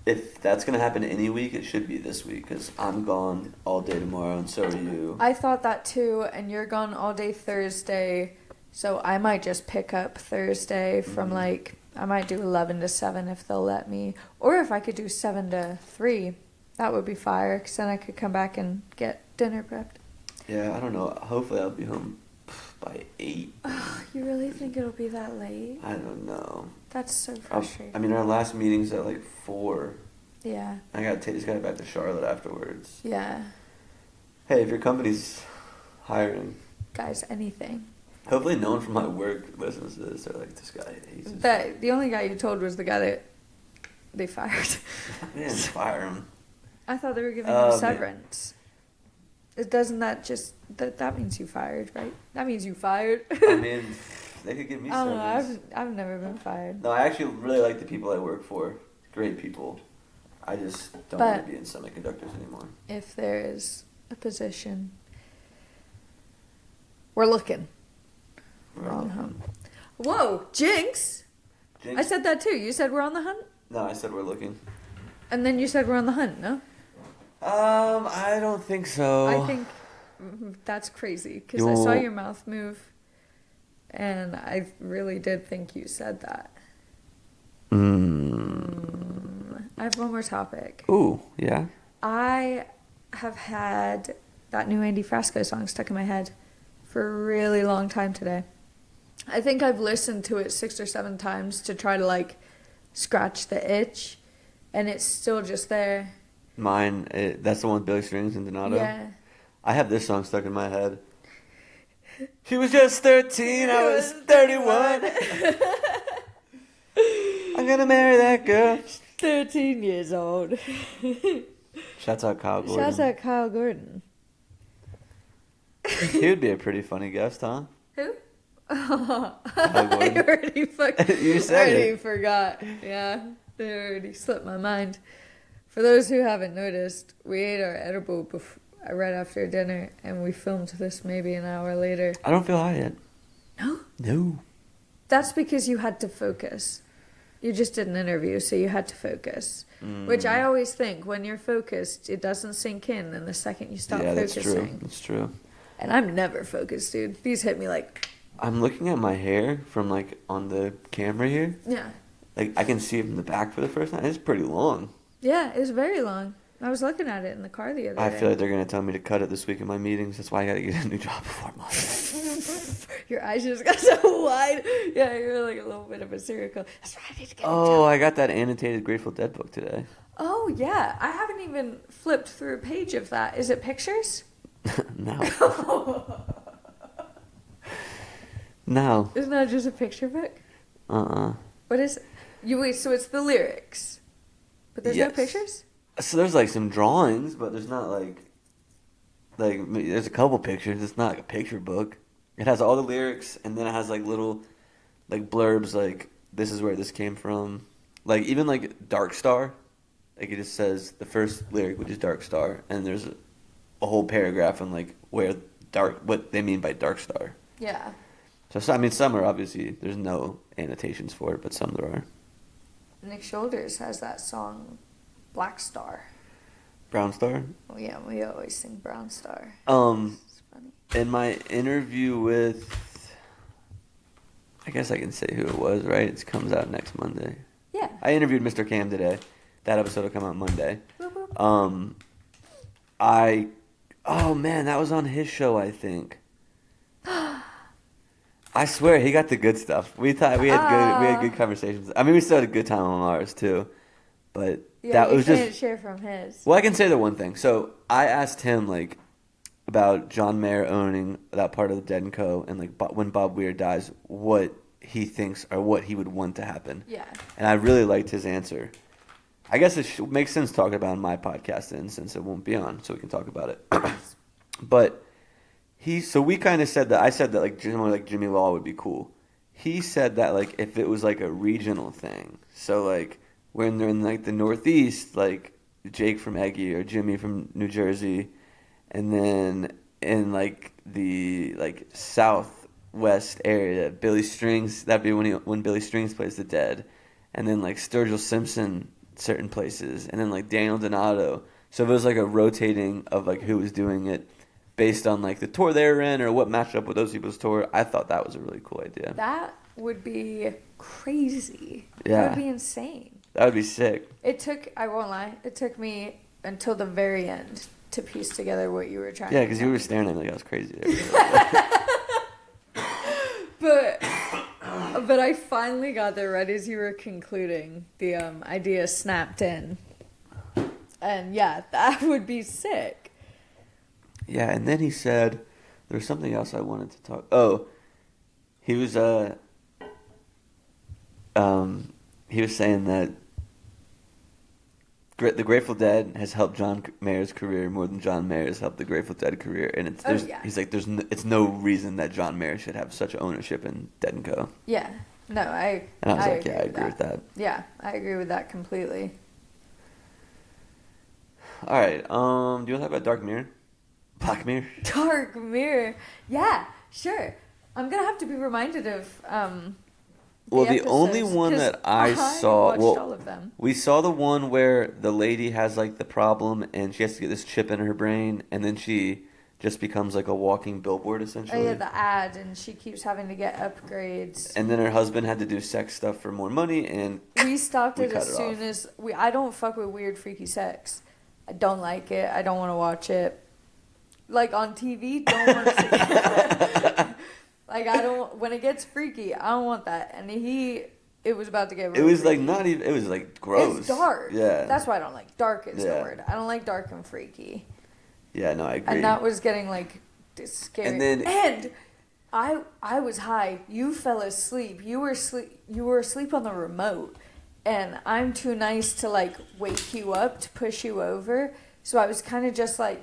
if that's gonna happen any week, it should be this week because I'm gone all day tomorrow, and so are you. I thought that too, and you're gone all day Thursday, so I might just pick up Thursday from like, I might do 11 to 7 if they'll let me, or if I could do 7 to 3, that would be fire, because then I could come back and get dinner prepped. Yeah, I don't know. Hopefully, I'll be home by 8. You really think it'll be that late? I don't know. That's so frustrating. I mean, our last meeting's at like 4. Yeah. I gotta take this guy back to Charlotte afterwards. Yeah. Hey, if your company's hiring, Guys, anything. hopefully no one from my work listens to this. They're like, this guy hates his The only guy you told was the guy that they fired. They didn't fire him. I thought they were giving him severance. Doesn't that just... That means you fired, right? That means you fired. I mean, they could give me I don't severance. know. I've never been fired. No, I actually really like the people I work for. Great people. I just don't want to be in semiconductors anymore. If there is a position, we're looking. We're on the hunt. Whoa, Jinx! Jinx? I said that too. You said we're on the hunt? No, I said we're looking. And then you said we're on the hunt, no? I don't think so. I think that's crazy, because I saw your mouth move, and I really did think you said that. I have one more topic. Ooh, yeah? I have had that new Andy Frasco song stuck in my head for a really long time today. I think I've listened to it 6 or 7 times to try to, like, scratch the itch, and it's still just there. Mine, that's the one with Billy Strings and Donato? Yeah. I have this song stuck in my head. She was just 13, I was 31. I'm gonna marry that girl. 13 years old. Shouts out Kyle Gordon. Shouts out Kyle Gordon. He would be a pretty funny guest, huh? Who? Kyle I Gordon. already You said already it. forgot. Yeah, they already slipped my mind. For those who haven't noticed, we ate our edible right after dinner, and we filmed this maybe an hour later. I don't feel high yet. No? No. That's because you had to focus. You just did an interview, so you had to focus. Which I always think, when you're focused, it doesn't sink in, and the second you stop focusing. Yeah, that's true. That's true. And I'm never focused, dude. These hit me like... I'm looking at my hair from, like, on the camera here. Yeah. Like, I can see it from the back for the first time. It's pretty long. Yeah, it's very long. I was looking at it in the car the other day. I feel like they're going to tell me to cut it this week in my meetings. That's why I got to get a new job before Monday. Your eyes just got so wide. Yeah, you're like a little bit of a serial killer. That's why I need to get a job. Oh, I got that annotated Grateful Dead book today. Oh, yeah. I haven't even flipped through a page of that. Is it pictures? No. No. Isn't that just a picture book? What is it? Wait, so it's the lyrics. But there's no pictures? So there's like some drawings, but there's not like there's a couple pictures. It's not like a picture book. It has all the lyrics, and then it has like little like blurbs like this is where this came from. Like even like Dark Star, like it just says the first lyric, which is Dark Star, and there's a whole paragraph on like what they mean by Dark Star. Yeah. So I mean, some are obviously there's no annotations for it, but some there are. Nick Shoulders has that song, Black Star. Brown Star? Oh yeah, we always sing Brown Star. It's funny. In my interview with, I guess I can say who it was, right? It comes out next Monday. Yeah. I interviewed Mr. Cam today. That episode will come out Monday. Whoop, whoop. Oh man, that was on his show, I think. I swear he got the good stuff. We had good conversations. I mean, we still had a good time on ours too, but Yeah, that you was can't just. share from his. Well, I can say the one thing. So I asked him like about John Mayer owning that part of the Dead & Co. and like when Bob Weir dies, what he thinks or what he would want to happen. Yeah. And I really liked his answer. I guess it makes sense talking about it on my podcast then, since it won't be on, so we can talk about it. But so we kind of said that. I said that like Jimmy Law would be cool. He said that like if it was like a regional thing, so like when they're in like the Northeast, like Jake from Eggy or Jimmy from New Jersey, and then in like the like Southwest area, Billy Strings. That'd be when Billy Strings plays the Dead, and then like Sturgill Simpson certain places, and then like Daniel Donato. So if it was like a rotating of like who was doing it based on like the tour they were in or what matched up with those people's tour, I thought that was a really cool idea. That would be crazy. Yeah. That would be insane. That would be sick. I won't lie, it took me until the very end to piece together what you were trying to Yeah, because you were staring at me like I was crazy there. But I finally got there right as you were concluding. The idea snapped in. And yeah, that would be sick. Yeah, and then he said there was something else I wanted to talk. Oh, he was saying that the Grateful Dead has helped John Mayer's career more than John Mayer has helped the Grateful Dead career, and he's like it's no reason that John Mayer should have such ownership in Dead & Co. Yeah, no, I agree with that. Yeah, I agree with that completely. All right, do you want to talk about Dark Mirror? Black Mirror? Dark Mirror. Yeah, sure. I'm going to have to be reminded of the only one that I saw... watched all of them. We saw the one where the lady has like the problem and she has to get this chip in her brain and then she just becomes like a walking billboard essentially. Oh yeah, the ad, and she keeps having to get upgrades. And then her husband had to do sex stuff for more money, and we stopped it as soon as I don't fuck with weird freaky sex. I don't like it. I don't want to watch it. Like on TV, don't want to see it. Like I don't. When it gets freaky, I don't want that. And it was about to get. It was freaky. like not even. It was like gross. It's dark. Yeah. That's why I don't like dark. Is the word. I don't like dark and freaky. Yeah, no, I agree. And that was getting like scary. And I was high. You fell asleep. You were asleep on the remote, and I'm too nice to like wake you up to push you over. So I was kind of just like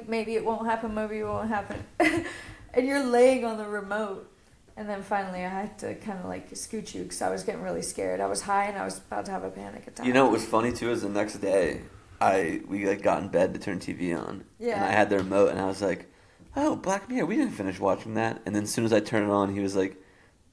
maybe it won't happen, maybe it won't happen. And you're laying on the remote. And then finally I had to kind of like scoot you because I was getting really scared. I was high and I was about to have a panic attack. You know what was funny too is the next day we like got in bed to turn TV on. Yeah. And I had the remote and I was like, oh, Black Mirror, we didn't finish watching that. And then as soon as I turned it on, he was like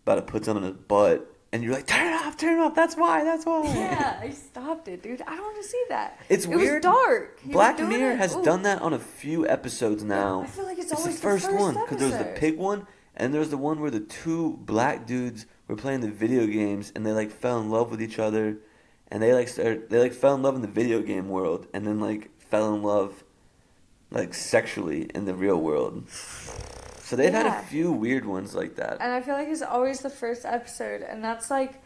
about to put something in his butt. And you're like, turn it off, that's why. Yeah, I stopped it, dude. I don't want to see that. It's weird. It was dark. Black Mirror has done that on a few episodes now. I feel like it's always the first one, because there was the episode. pig one, and there was the one where the two black dudes were playing the video games, and they like fell in love with each other, and they fell in love in the video game world, and then like fell in love like sexually in the real world. So they've had a few weird ones like that. And I feel like it's always the first episode, and that's like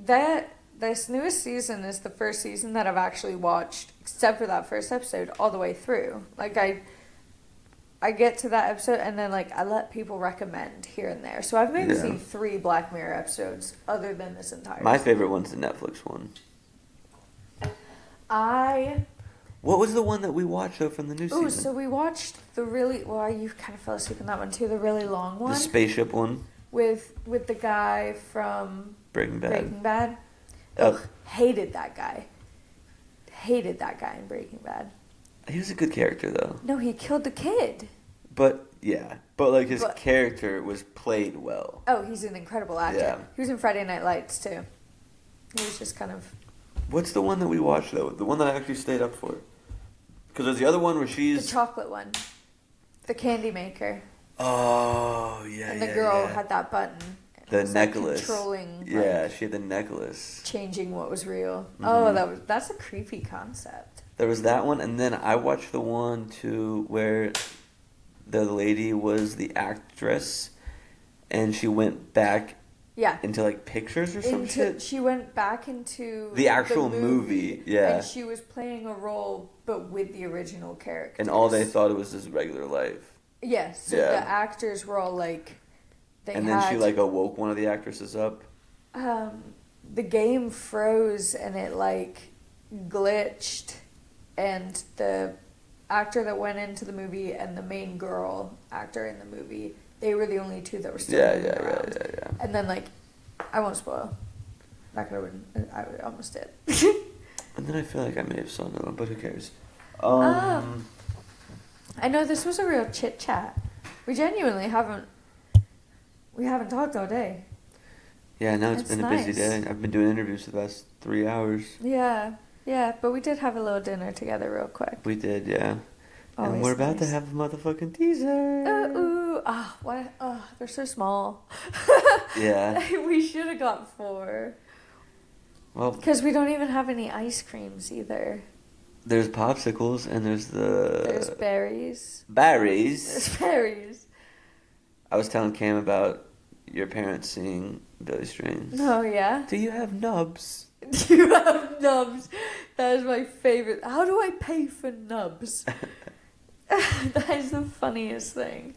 that. This newest season is the first season that I've actually watched, except for that first episode, all the way through. Like I get to that episode, and then like I let people recommend here and there. So I've maybe seen 3 Black Mirror episodes other than this entire. My favorite one's the Netflix one. What was the one that we watched though from the new season? So we watched the really you kind of fell asleep in that one too. The really long one, the spaceship one with the guy from Breaking Bad. Ugh, hated that guy. Hated that guy in Breaking Bad. He was a good character though. No, he killed the kid. But like his character was played well. Oh, he's an incredible actor. Yeah. He was in Friday Night Lights too. He was just kind of. What's the one that we watched though? The one that I actually stayed up for. Because there's the other one where she's... The chocolate one. The candy maker. Oh, yeah, And the girl had that button. The was, necklace. Like, controlling... Yeah, she had the necklace. Changing what was real. Mm-hmm. Oh, that's a creepy concept. There was that one, and then I watched the one, too, where the lady was the actress, and she went back... Yeah. Into like pictures or some shit? She went back into the actual movie. Yeah. And she was playing a role, but with the original character. And all they thought it was his regular life. Yes. So the actors were all like, then she like awoke one of the actresses up. The game froze and it like glitched, and the actor that went into the movie and the main girl actor in the movie, they were the only two that were still moving around. Yeah. And then, like, I won't spoil. Not gonna win. I almost did. And then I feel like I may have saw another one, but who cares? I know this was a real chit chat. We genuinely haven't talked all day. Yeah, no, it's been a busy nice. day. I've been doing interviews for the last 3 hours. Yeah, but we did have a little dinner together real quick. We did, yeah. Always and we're about nice. to have a motherfucking teaser. What? They're so small. Yeah. We should have got 4. Well, because we don't even have any ice creams either. There's popsicles and there's There's berries. Berries. There's berries. I was telling Cam about your parents seeing Billy Strings. Oh, yeah? Do you have nubs? Do you have nubs? That is my favorite. How do I pay for nubs? That is the funniest thing.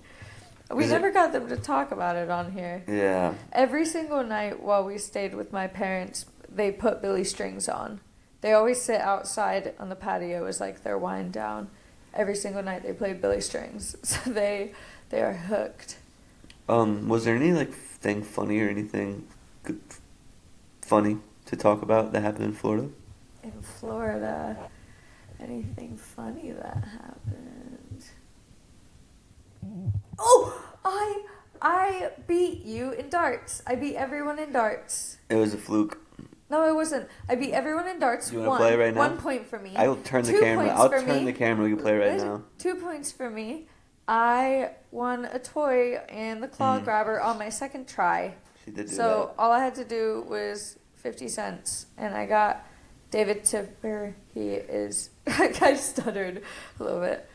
We never got them to talk about it on here. Yeah. Every single night while we stayed with my parents, they put Billy Strings on. They always sit outside on the patio as like their wind down. Every single night they played Billy Strings. So they are hooked. Was there any like thing funny or anything funny to talk about that happened in Florida? In Florida, anything funny that happened? Oh, I beat you in darts. I beat everyone in darts. It was a fluke. No, it wasn't. I beat everyone in darts. You want to play right now? 1 point for me. I will turn the 2 camera. points I'll for turn me. the camera. You can play right now. 2 points for me. I won a toy and the claw grabber on my second try. She did do So all I had to do was 50 cents, and I got David Tipper. He is. I stuttered a little bit.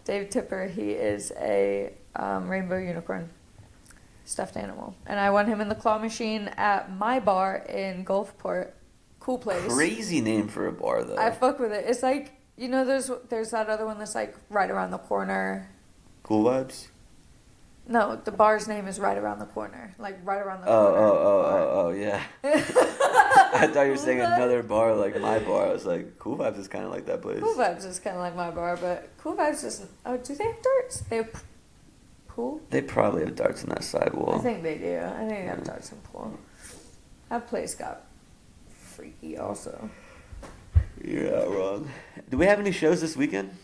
David Tipper. He is a rainbow unicorn stuffed animal, and I won him in the claw machine at my bar in Gulfport. Cool place. Crazy name for a bar though. I fuck with it. It's like, you know, there's that other one that's like right around the corner. Cool Vibes? No, the bar's name is Right Around the Corner. Like right around the corner. Oh, yeah. I thought you were saying another bar like my bar. I was like, Cool Vibes is kind of like that place. Cool Vibes is kind of like my bar, but Cool Vibes isn't. Oh, do they have darts? They have pool? They probably have darts on that sidewall. I think they do. I think they have darts and pool. That place got freaky also. You're not wrong. Do we have any shows this weekend?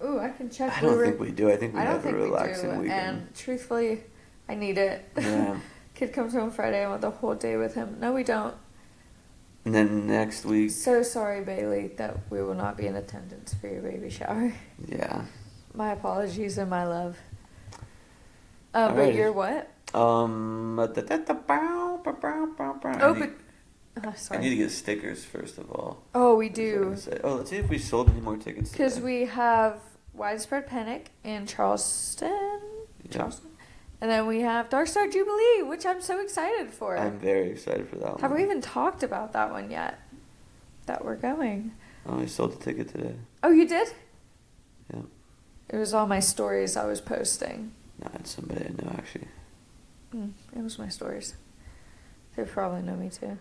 Ooh, I can check. I don't think we do. I think we I don't have a think we do. relaxing weekend. And truthfully, I need it. Yeah. Kid comes home Friday. I want the whole day with him. No, we don't. And then next week. So sorry, Bailey, that we will not be in attendance for your baby shower. Yeah. My apologies and my love. Alrighty. But you're what? I need to get stickers first of all. Oh, we That's what I'm do. gonna say. Oh, let's see if we sold any more tickets. Because today. we have Widespread Panic in Charleston. Yeah. And then we have Dark Star Jubilee, which I'm so excited for. I'm very excited for that one. Have we even talked about that one yet? That we're going. Oh, I sold the ticket today. Oh, you did? Yeah. It was all my stories I was posting. No, it's somebody I know actually. It was my stories. They probably know me too.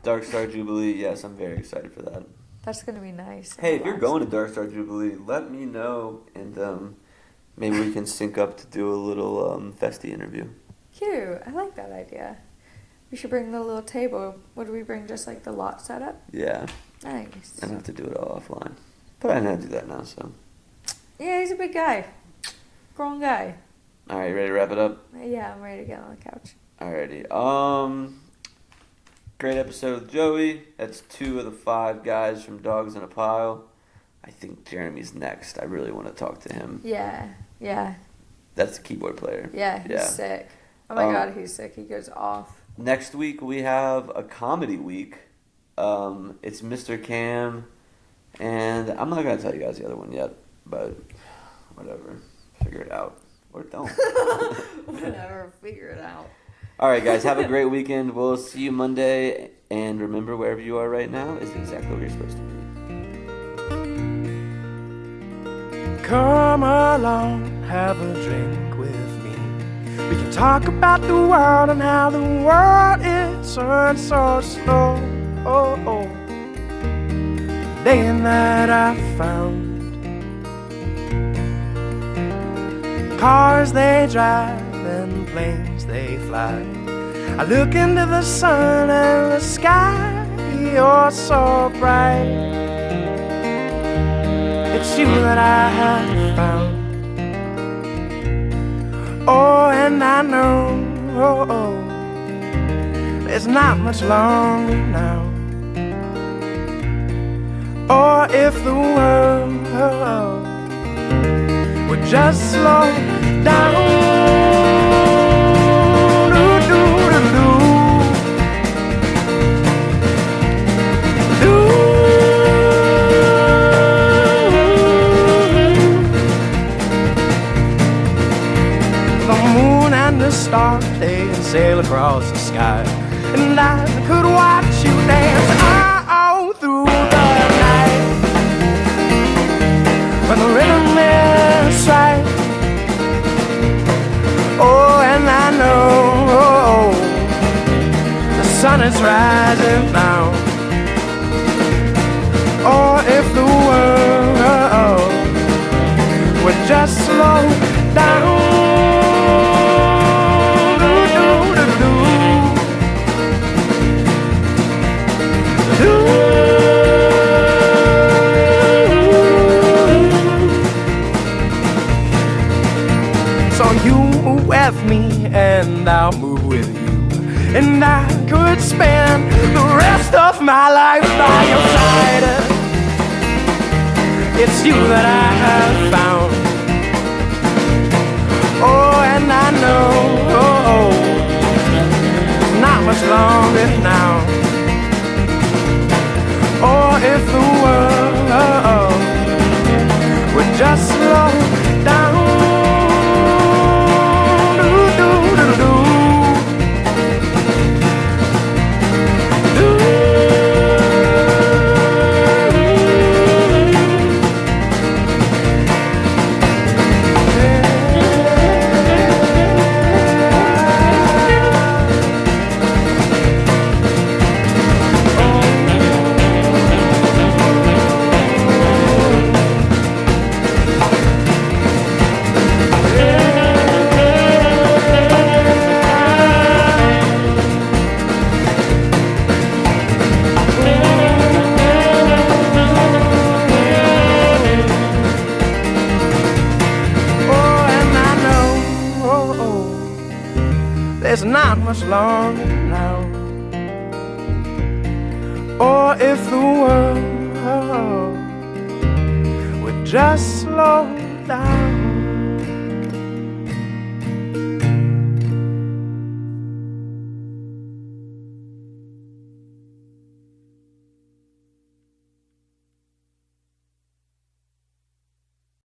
Dark Star Jubilee, yes, I'm very excited for that. That's going to be nice. Hey, if you're going to Dark Star Jubilee, let me know, and maybe we can sync up to do a little festy interview. Cute. I like that idea. We should bring the little table. What do we bring? Just like the lot setup? Yeah. Nice. I don't have to do it all offline. But I know how to do that now, so. Yeah, he's a big guy. Grown guy. All right, ready to wrap it up? Yeah, I'm ready to get on the couch. Alrighty. Great episode with Joey. That's 2 of the 5 guys from Dogs in a Pile. I think Jeremy's next. I really want to talk to him. Yeah. That's the keyboard player. Yeah, he's sick. Oh my god, he's sick. He goes off. Next week we have a comedy week. It's Mr. Cam, and I'm not gonna tell you guys the other one yet, but whatever, figure it out or don't. Whatever, figure it out. All right, guys, have a great weekend. We'll see you Monday, and remember, wherever you are right now is exactly where you're supposed to be. Come along, have a drink with me. We can talk about the world and how the world is turned so slow. Day and night I found cars they drive and planes they fly. I look into the sun and the sky, you're so bright. It's you that I have found. Oh, and I know there's not much longer now. Or if the world would just slow down. The stars, they sail across the sky, and I could watch you dance all through the night. When the rhythm is right, oh, and I know the sun is rising now. Or if the world would just slow down. So you move with me and I'll move with you, and I could spend the rest of my life by your side. It's you that I have found. Oh, and I know not much longer now. Or if the world would just slow down. There's not much longer now. Or if the world would just slow down.